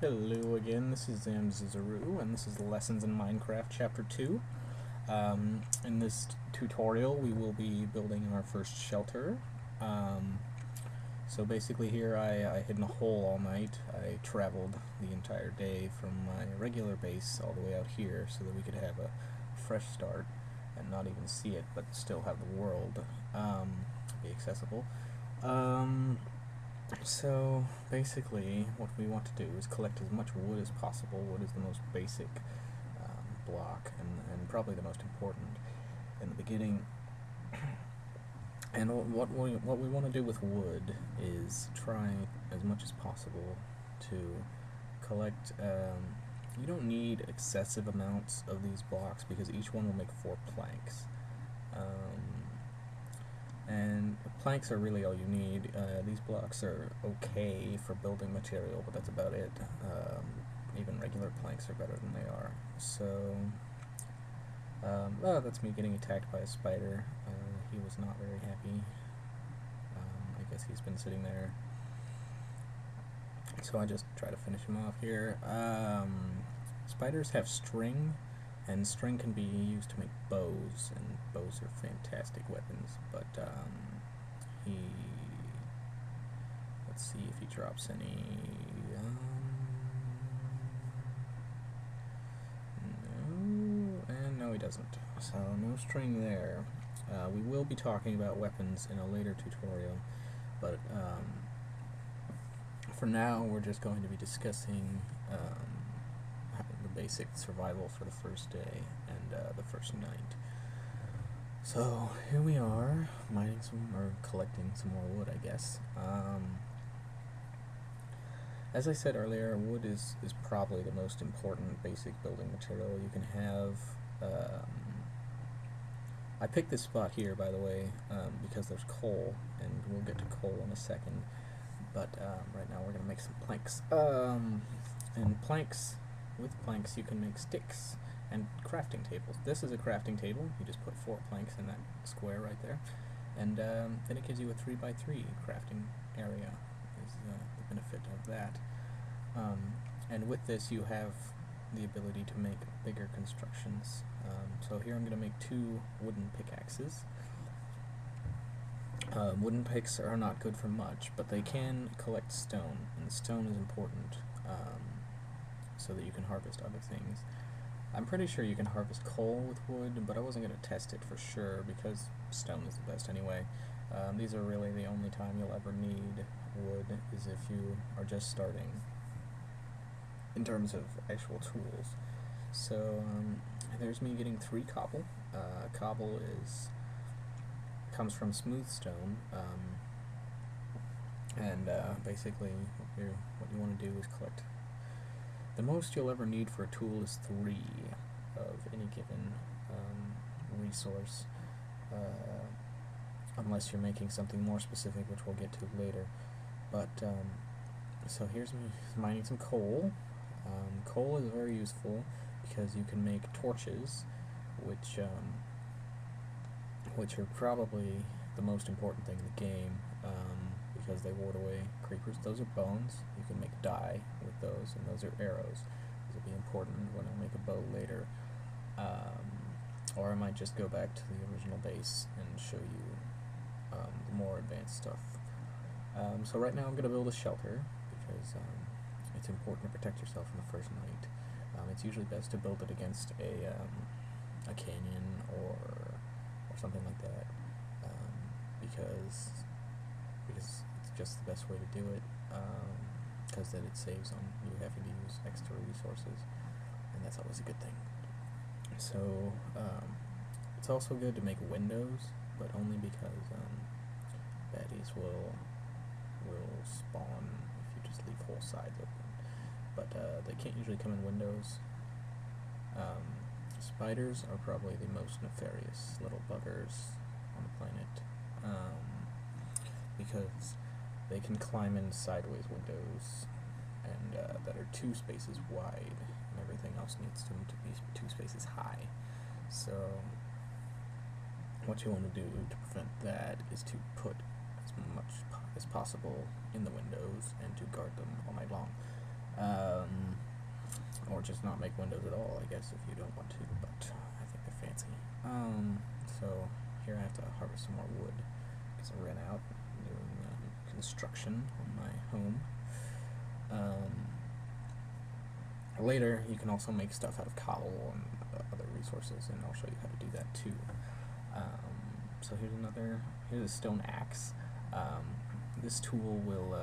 Hello again, this is Zamzazaru, and this is Lessons in Minecraft Chapter 2. In this tutorial, we will be building our first shelter. So basically here I hid in a hole all night. I traveled the entire day from my regular base all the way out here so that we could have a fresh start and not even see it, but still have the world be accessible. So basically what we want to do is collect as much wood as possible. Wood is the most basic block and probably the most important in the beginning. And what we want to do with wood is try as much as possible to collect. You don't need excessive amounts of these blocks because each one will make 4 planks. And planks are really all you need. These blocks are okay for building material, but that's about it. Even regular planks are better than they are. So, that's me getting attacked by a spider. He was not very happy. I guess he's been sitting there. So I just try to finish him off here. Spiders have string, and string can be used to make bows, and bows are fantastic weapons, but let's see if he drops any. No, and no he doesn't, so no string there. We will be talking about weapons in a later tutorial, but for now we're just going to be discussing the basic survival for the first day and the first night. So here we are, mining some, or collecting some more wood, I guess. As I said earlier, wood is probably the most important basic building material you can have. I picked this spot here, by the way, because there's coal, and we'll get to coal in a second. But right now we're going to make some planks. And planks, with planks you can make sticks and crafting tables. This is a crafting table. You just put 4 planks in that square right there. And then it gives you a 3x3 crafting area, is the benefit of that. And with this you have the ability to make bigger constructions. So here I'm going to make 2 wooden pickaxes. Wooden picks are not good for much, but they can collect stone, and stone is important so that you can harvest other things. I'm pretty sure you can harvest coal with wood, but I wasn't going to test it for sure because stone is the best anyway. These are really the only time you'll ever need wood, is if you are just starting in terms of actual tools. So there's me getting 3 cobble. Cobble comes from smooth stone, and basically what you want to do is collect. The most you'll ever need for a tool is 3 of any given resource, unless you're making something more specific, which we'll get to later. But so here's me mining some coal. Coal is very useful because you can make torches, which are probably the most important thing in the game, because they ward away creepers. Those are bones. You can make dye with those, and those are arrows. Those will be important when I make a bow later. Or I might just go back to the original base and show you the more advanced stuff. So right now I'm going to build a shelter, because it's important to protect yourself in the first night. It's usually best to build it against a canyon or something like that, because it's just the best way to do it, because then it saves on you having to use extra resources, and that's always a good thing. So it's also good to make windows, but only because baddies will spawn if you just leave whole sides open, but they can't usually come in windows. Spiders are probably the most nefarious little buggers on the planet, because they can climb in sideways windows and that are 2 spaces wide, and everything else needs them to be 2 spaces high. So what you want to do to prevent that is to put as much as possible in the windows and to guard them all night long. or just not make windows at all, I guess, if you don't want to, but I think they're fancy. So here I have to harvest some more wood, because I ran out doing construction on my home. Later, you can also make stuff out of cobble and other resources, and I'll show you how to do that too. So here's a stone axe. This tool will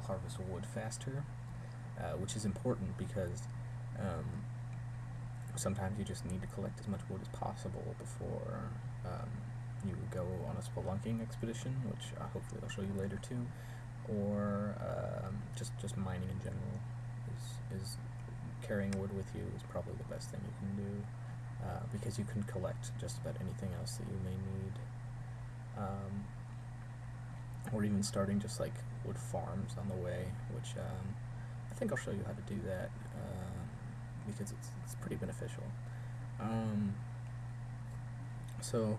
harvest wood faster, which is important because sometimes you just need to collect as much wood as possible before you go on a spelunking expedition, which hopefully I'll show you later too, or just mining in general is carrying wood with you is probably the best thing you can do, because you can collect just about anything else that you may need, or even starting just like wood farms on the way, which I think I'll show you how to do that, because it's pretty beneficial. So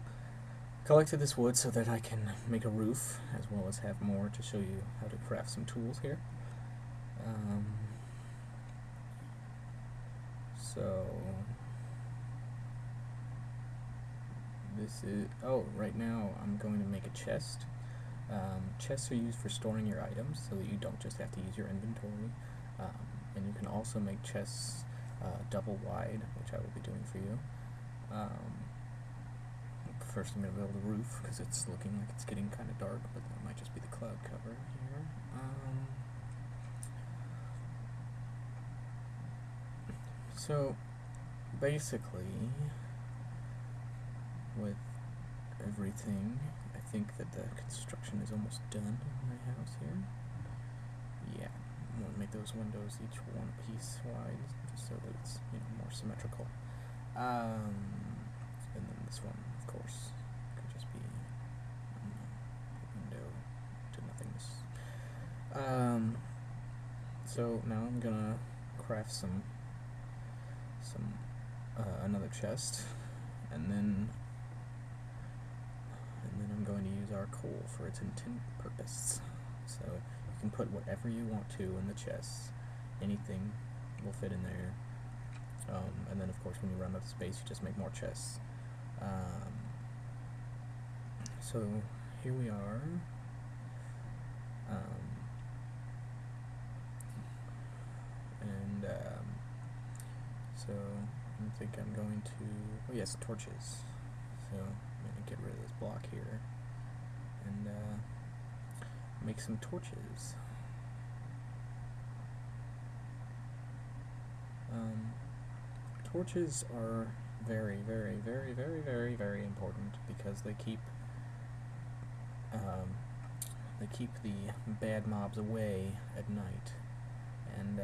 collected this wood so that I can make a roof, as well as have more to show you how to craft some tools here. So this is, right now I'm going to make a chest. Chests are used for storing your items so that you don't just have to use your inventory, and you can also make chests double wide, which I will be doing for you. First I'm going to build a roof because it's looking like it's getting kind of dark, but that might just be the cloud cover here. So basically, with everything, I think that the construction is almost done in my house here. Yeah, I'm going to make those windows each one piece wide, just so that it's, more symmetrical. And then this one, of course, could just be window to nothingness. So now I'm gonna craft another chest, and then I'm going to use our coal for its intended purpose. So you can put whatever you want to in the chests. Anything will fit in there. And then, of course, when you run out of space, you just make more chests. So here we are. So I think I'm going to, torches. So I'm going to get rid of this block here and make some torches. Torches are very, very, very, very, very, very important because they keep the bad mobs away at night, and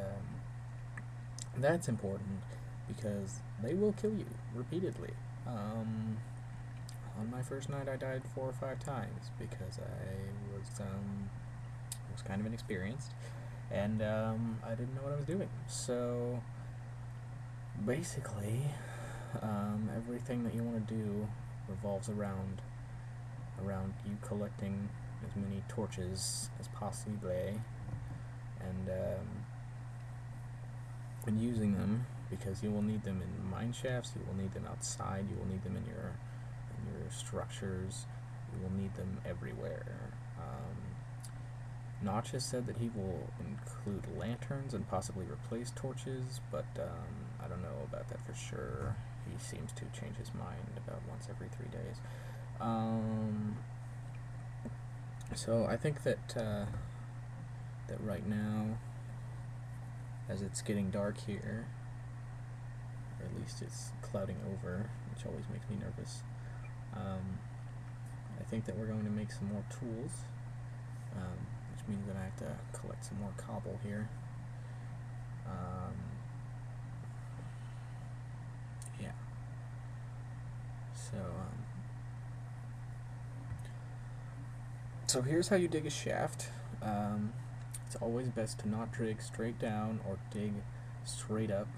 that's important because they will kill you repeatedly. On my first night, I died 4 or 5 times because I was kind of inexperienced, and I didn't know what I was doing. So basically, everything that you want to do revolves around you collecting as many torches as possible, and using them, because you will need them in mine shafts, you will need them outside, you will need them in your structures, you will need them everywhere. Notch has said that he will include lanterns and possibly replace torches, but I don't know about that for sure. He seems to change his mind about once every 3 days. So I think that right now, as it's getting dark here, or at least it's clouding over, which always makes me nervous, I think that we're going to make some more tools, which means that I have to collect some more cobble here. Yeah. So here's how you dig a shaft. It's always best to not dig straight down or dig straight up.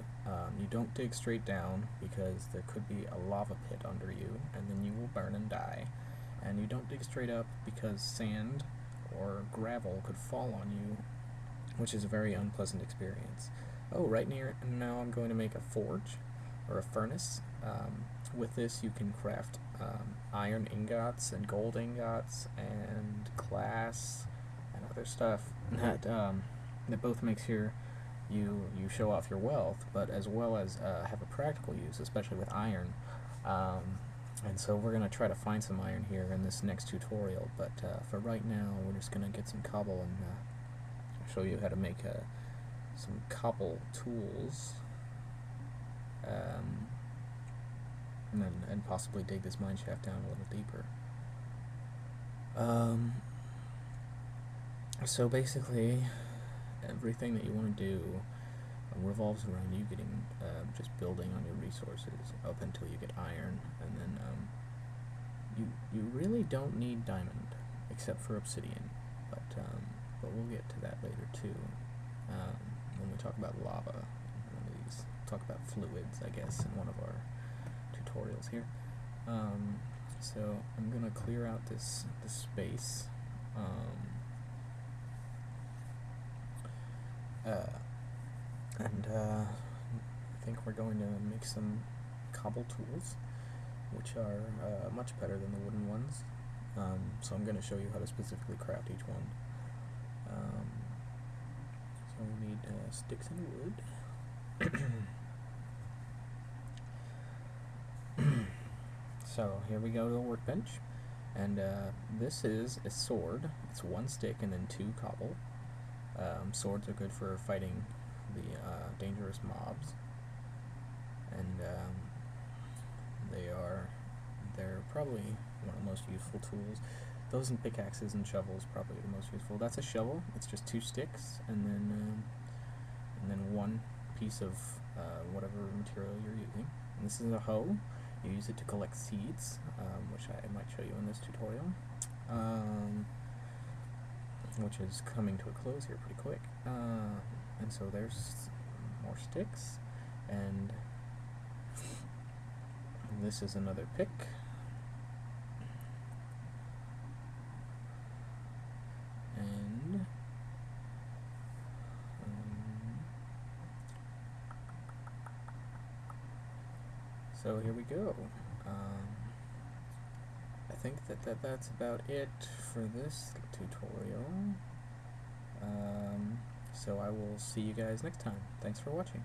You don't dig straight down because there could be a lava pit under you, and then you will burn and die. And you don't dig straight up because sand or gravel could fall on you which is a very unpleasant experience. Oh, right near now I'm going to make a forge, or a furnace. With this you can craft iron ingots and gold ingots and glass and other stuff that both makes you show off your wealth, but as well as have a practical use, especially with iron. And so we're going to try to find some iron here in this next tutorial, but for right now we're just going to get some cobble and show you how to make some cobble tools, and possibly dig this mine shaft down a little deeper. So basically everything that you want to do revolves around you getting just building on your resources up until you get iron, and then you really don't need diamond except for obsidian, but we'll get to that later too when we talk about lava. One of these, talk about fluids, I guess, in one of our tutorials here. So I'm gonna clear out this space. I think we're going to make some cobble tools, which are much better than the wooden ones. So I'm going to show you how to specifically craft each one. So we need sticks and wood. So here we go to the workbench, and this is a sword. It's 1 stick and then 2 cobble. Swords are good for fighting the dangerous mobs, and they're probably one of the most useful tools. Those and pickaxes and shovels probably the most useful. That's a shovel. It's just 2 sticks and then 1 piece of whatever material you're using. And this is a hoe. You use it to collect seeds, which I might show you in this tutorial, which is coming to a close here pretty quick. And so there's more sticks, and this is another pick. And so here we go. I think that's about it for this tutorial. So I will see you guys next time. Thanks for watching.